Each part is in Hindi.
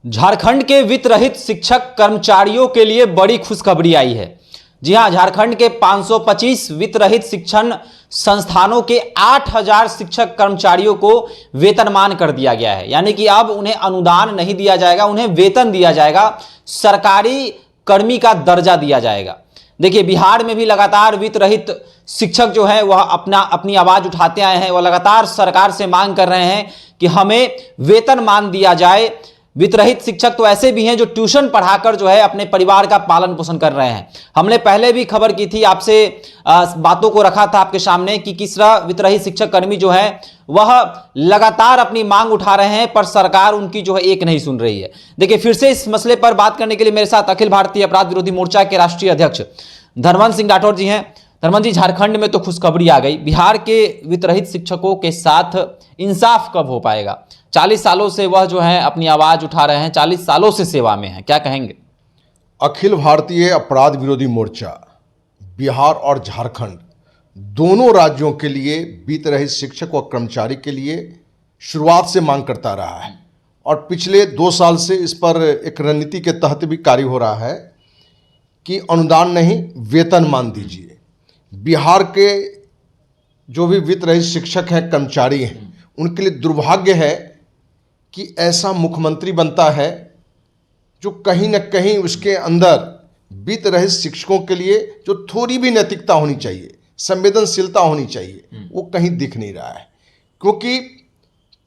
झारखंड के वित्त रहित शिक्षक कर्मचारियों के लिए बड़ी खुशखबरी आई है। जी हां, झारखंड के 525 वित्त रहित शिक्षण संस्थानों के 8000 शिक्षक कर्मचारियों को वेतनमान कर दिया गया है। यानी कि अब उन्हें अनुदान नहीं दिया जाएगा, उन्हें वेतन दिया जाएगा, सरकारी कर्मी का दर्जा दिया जाएगा। देखिए, बिहार में भी लगातार वित्त रहित शिक्षक जो है वह अपनी आवाज उठाते आए हैं। वह लगातार सरकार से मांग कर रहे हैं कि हमें वेतनमान दिया जाए। वित्त रहित शिक्षक तो ऐसे भी हैं जो ट्यूशन पढ़ाकर जो है अपने परिवार का पालन पोषण कर रहे हैं। हमने पहले भी खबर की थी, आपसे बातों को रखा था आपके सामने कि किस तरह वित्त रहित शिक्षक कर्मी जो है वह लगातार अपनी मांग उठा रहे हैं, पर सरकार उनकी जो है एक नहीं सुन रही है। देखिए, फिर से इस मसले पर बात करने के लिए मेरे साथ अखिल भारतीय अपराध विरोधी मोर्चा के राष्ट्रीय अध्यक्ष धर्मन सिंह राठौर जी हैं। धर्मन जी, झारखंड में तो खुशखबरी आ गई, बिहार के वित्त रहित शिक्षकों के साथ इंसाफ कब हो पाएगा? 40 सालों से वह जो है अपनी आवाज उठा रहे हैं, 40 सालों से सेवा में हैं, क्या कहेंगे? अखिल भारतीय अपराध विरोधी मोर्चा बिहार और झारखंड दोनों राज्यों के लिए वित्त रहित शिक्षक और कर्मचारी के लिए शुरुआत से मांग करता रहा है और पिछले 2 साल से इस पर एक रणनीति के तहत भी कार्य हो रहा है कि अनुदान नहीं, वेतनमान दीजिए। बिहार के जो भी वित्त रहित शिक्षक हैं, कर्मचारी हैं, उनके लिए दुर्भाग्य है कि ऐसा मुख्यमंत्री बनता है जो कहीं न कहीं उसके अंदर वित्त रहित शिक्षकों के लिए जो थोड़ी भी नैतिकता होनी चाहिए, संवेदनशीलता होनी चाहिए, वो कहीं दिख नहीं रहा है। क्योंकि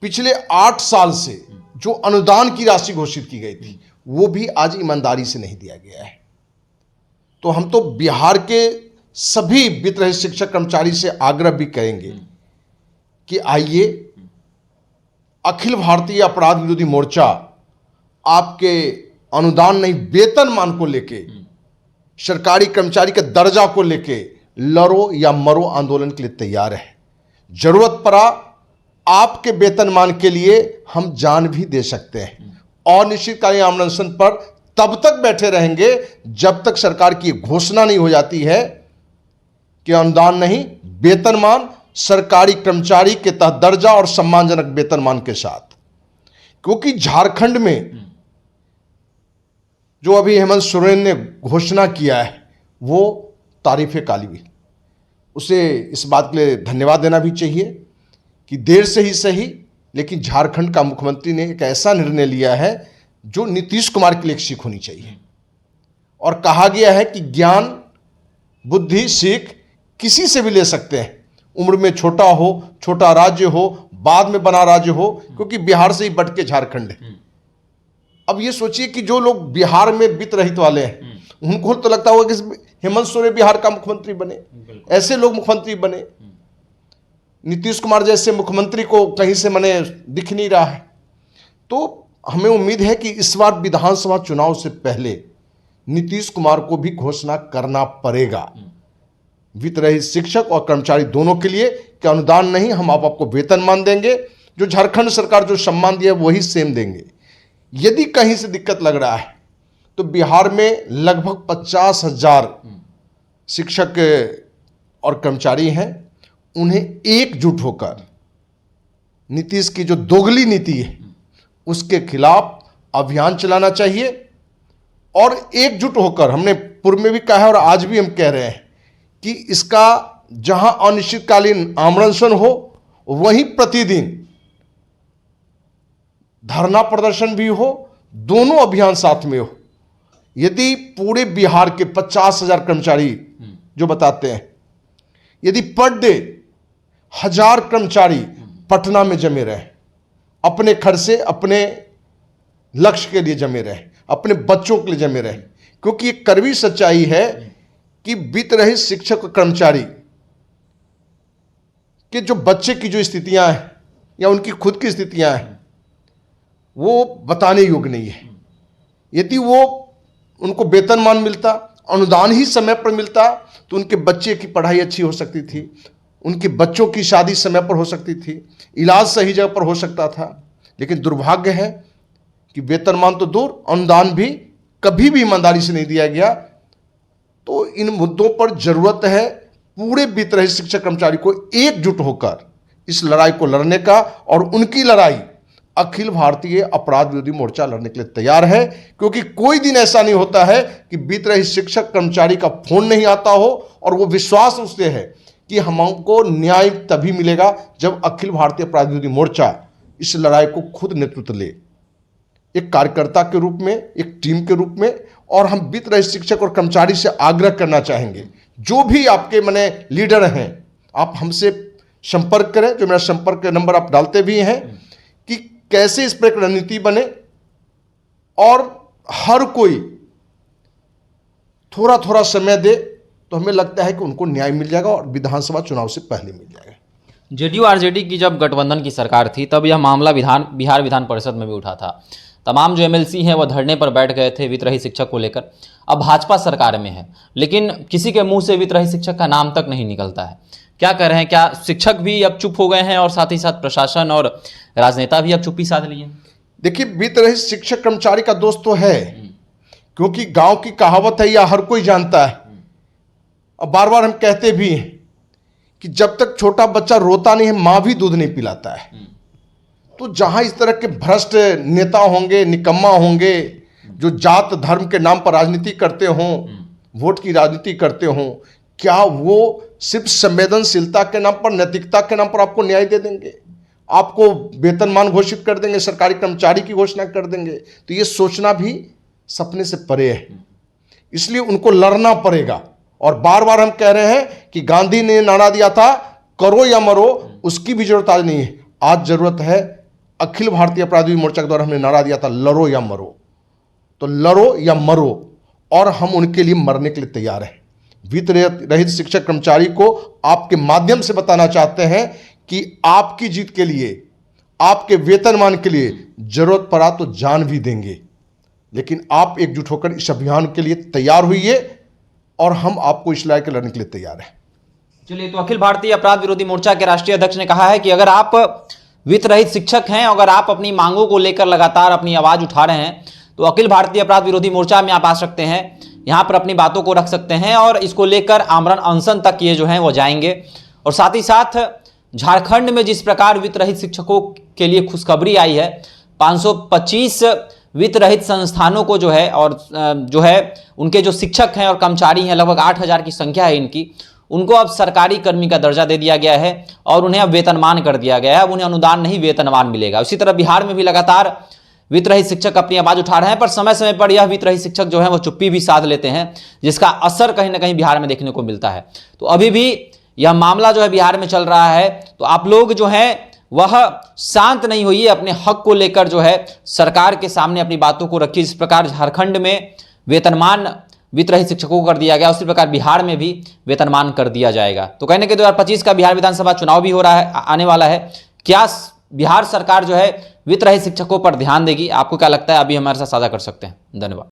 पिछले 8 साल से जो अनुदान की राशि घोषित की गई थी वो भी आज ईमानदारी से नहीं दिया गया है। तो हम तो बिहार के सभी वित्त रहित शिक्षक कर्मचारी से आग्रह भी करेंगे कि आइए, अखिल भारतीय अपराध विरोधी मोर्चा आपके अनुदान नहीं, वेतनमान को लेके, सरकारी कर्मचारी के दर्जा को लेके लड़ो या मरो आंदोलन के लिए तैयार है। जरूरत पड़ा आपके वेतनमान के लिए हम जान भी दे सकते हैं और अनिश्चितकालीन अनशन पर तब तक बैठे रहेंगे जब तक सरकार की घोषणा नहीं हो जाती है कि अनुदान नहीं, वेतनमान, सरकारी कर्मचारी के तहत दर्जा और सम्मानजनक वेतनमान के साथ। क्योंकि झारखंड में जो अभी हेमंत सोरेन ने घोषणा किया है वो तारीफ़े काबिल, उसे इस बात के लिए धन्यवाद देना भी चाहिए कि देर से ही सही, लेकिन झारखंड का मुख्यमंत्री ने एक ऐसा निर्णय लिया है जो नीतीश कुमार के लिए एक सीख होनी चाहिए। और कहा गया है कि ज्ञान, बुद्धि, सीख किसी से भी ले सकते हैं, उम्र में छोटा हो, छोटा राज्य हो, बाद में बना राज्य हो, क्योंकि बिहार से ही बट के झारखंड है। अब ये सोचिए कि जो लोग बिहार में वित्त रहित वाले हैं उनको तो लगता होगा कि हेमंत सोरेन बिहार का मुख्यमंत्री बने, ऐसे लोग मुख्यमंत्री बने। नीतीश कुमार जैसे मुख्यमंत्री को कहीं से मैंने दिख नहीं रहा है। तो हमें उम्मीद है कि इस बार विधानसभा चुनाव से पहले नीतीश कुमार को भी घोषणा करना पड़ेगा वित्त रहित शिक्षक और कर्मचारी दोनों के लिए कि अनुदान नहीं, हम आपको वेतनमान देंगे, जो झारखंड सरकार जो सम्मान दिया वही सेम देंगे। यदि कहीं से दिक्कत लग रहा है तो बिहार में लगभग 50,000 शिक्षक और कर्मचारी हैं, उन्हें एकजुट होकर नीतीश की जो दोगली नीति है उसके खिलाफ अभियान चलाना चाहिए। और एकजुट होकर, हमने पूर्व में भी कहा है और आज भी हम कह रहे हैं कि इसका जहां अनिश्चितकालीन आमरण हो वहीं प्रतिदिन धरना प्रदर्शन भी हो, दोनों अभियान साथ में हो। यदि पूरे बिहार के 50,000 कर्मचारी जो बताते हैं, यदि पर डे 1000 कर्मचारी पटना में जमे रहे, अपने खर्च से अपने लक्ष्य के लिए जमे रहे, अपने बच्चों के लिए जमे रहे, क्योंकि एक कड़वी सच्चाई है कि वित्त रहित शिक्षक और कर्मचारी के जो बच्चे की जो स्थितियां हैं या उनकी खुद की स्थितियां हैं वो बताने योग्य नहीं है। यदि वो उनको वेतनमान मिलता, अनुदान ही समय पर मिलता तो उनके बच्चे की पढ़ाई अच्छी हो सकती थी, उनके बच्चों की शादी समय पर हो सकती थी, इलाज सही जगह पर हो सकता था। लेकिन दुर्भाग्य है कि वेतनमान तो दूर, अनुदान भी कभी भी ईमानदारी से नहीं दिया गया। तो इन मुद्दों पर जरूरत है पूरे वित्त रहित शिक्षक कर्मचारी को एकजुट होकर इस लड़ाई को लड़ने का, और उनकी लड़ाई अखिल भारतीय अपराध विरोधी मोर्चा लड़ने के लिए तैयार है, क्योंकि कोई दिन ऐसा नहीं होता है कि बीत रही शिक्षक कर्मचारी का फोन नहीं आता हो और वो विश्वास उससे है कि हमको न्याय तभी मिलेगा जब अखिल भारतीय अपराध विरोधी मोर्चा इस लड़ाई को खुद नेतृत्व ले, एक कार्यकर्ता के रूप में, एक टीम के रूप में। और हम बीत रहे शिक्षक और कर्मचारी से आग्रह करना चाहेंगे, जो भी आपके मने लीडर हैं, आप हमसे संपर्क करें। जो मेरा संपर्क नंबर आप डालते भी हैं, कि कैसे इस पर एक रणनीति बने और हर कोई थोड़ा थोड़ा समय दे, तो हमें लगता है कि उनको न्याय मिल जाएगा और विधानसभा चुनाव से पहले मिल जाएगा। जेडीयू आरजेडी की जब गठबंधन की सरकार थी तब यह मामला बिहार विधान परिषद में भी उठा था। तमाम जो एमएलसी हैं वो धरने पर बैठ गए थे वित्त रहित शिक्षक को लेकर। अब भाजपा सरकार में है, लेकिन किसी के मुंह से वित्त रहित शिक्षक का नाम तक नहीं निकलता है। क्या कह रहे हैं? क्या शिक्षक भी अब चुप हो गए हैं और साथ ही साथ प्रशासन और राजनेता भी अब चुप्पी साध लिए? देखिए, वित्त रहित शिक्षक कर्मचारी का दोष तो है, क्योंकि गांव की कहावत है, या हर कोई जानता है। और बार बार हम कहते भी हैं कि जब तक छोटा बच्चा रोता नहीं है, मां भी दूध नहीं पिलाता है। तो जहां इस तरह के भ्रष्ट नेता होंगे, निकम्मा होंगे, जो जात धर्म के नाम पर राजनीति करते हों, वोट की राजनीति करते हों, क्या वो सिर्फ संवेदनशीलता के नाम पर, नैतिकता के नाम पर आपको न्याय दे देंगे? आपको वेतनमान घोषित कर देंगे, सरकारी कर्मचारी की घोषणा कर देंगे? तो ये सोचना भी सपने से परे है। इसलिए उनको लड़ना पड़ेगा। और बार बार हम कह रहे हैं कि गांधी ने नारा दिया था, करो या मरो, उसकी भी जरूरत आज नहीं है। आज जरूरत है, अखिल भारतीय अपराध विरोधी मोर्चा के द्वारा हमने नारा दिया था, लड़ो या मरो। तो लड़ो या मरो, और हम उनके लिए मरने के लिए तैयार हैं। वित्त रहित शिक्षक कर्मचारी को आपके माध्यम से बताना चाहते हैं कि आपकी जीत के लिए, आपके वेतनमान के लिए जरूरत पड़ा तो जान भी देंगे, लेकिन आप एकजुट होकर इस अभियान के लिए तैयार हुइए और हम आपको इस लड़ाई के लड़ने के लिए तैयार हैं। चलिए, तो अखिल भारतीय अपराध विरोधी मोर्चा के राष्ट्रीय अध्यक्ष ने कहा है कि अगर आप वित्त रहित शिक्षक हैं, अगर आप अपनी मांगों को लेकर लगातार अपनी आवाज उठा रहे हैं, तो अखिल भारतीय अपराध विरोधी मोर्चा में आप आ सकते हैं, यहाँ पर अपनी बातों को रख सकते हैं और इसको लेकर आमरण अनशन तक ये जो है वो जाएंगे। और साथ ही साथ झारखंड में जिस प्रकार वित्त रहित शिक्षकों के लिए खुशखबरी आई है, 525 वित्त रहित संस्थानों को जो है, और जो है उनके जो शिक्षक हैं और कर्मचारी हैं, लगभग 8000 की संख्या है इनकी, उनको अब सरकारी कर्मी का दर्जा दे दिया गया है और उन्हें अब वेतनमान कर दिया गया है। अब उन्हें अनुदान नहीं, वेतनमान मिलेगा। उसी तरह बिहार में भी लगातार वित्त रहित शिक्षक अपनी आवाज उठा रहे हैं, पर समय समय पर यह वित्त रहित शिक्षक जो है वो चुप्पी भी साध लेते हैं, जिसका असर कहीं ना कहीं बिहार में देखने को मिलता है। तो अभी भी यह मामला जो है बिहार में चल रहा है, तो आप लोग जो हैं वह शांत नहीं होइए, अपने हक को लेकर जो है सरकार के सामने अपनी बातों को रखिए। जिस प्रकार झारखंड में वेतनमान वित्त रहित शिक्षकों को कर दिया गया, उसी प्रकार बिहार में भी वेतनमान कर दिया जाएगा। तो कहने के 2025 का बिहार विधानसभा चुनाव भी हो रहा है, आने वाला है। क्या बिहार सरकार जो है वित्त रहित शिक्षकों पर ध्यान देगी? आपको क्या लगता है? अभी हमारे साथ साझा कर सकते हैं। धन्यवाद।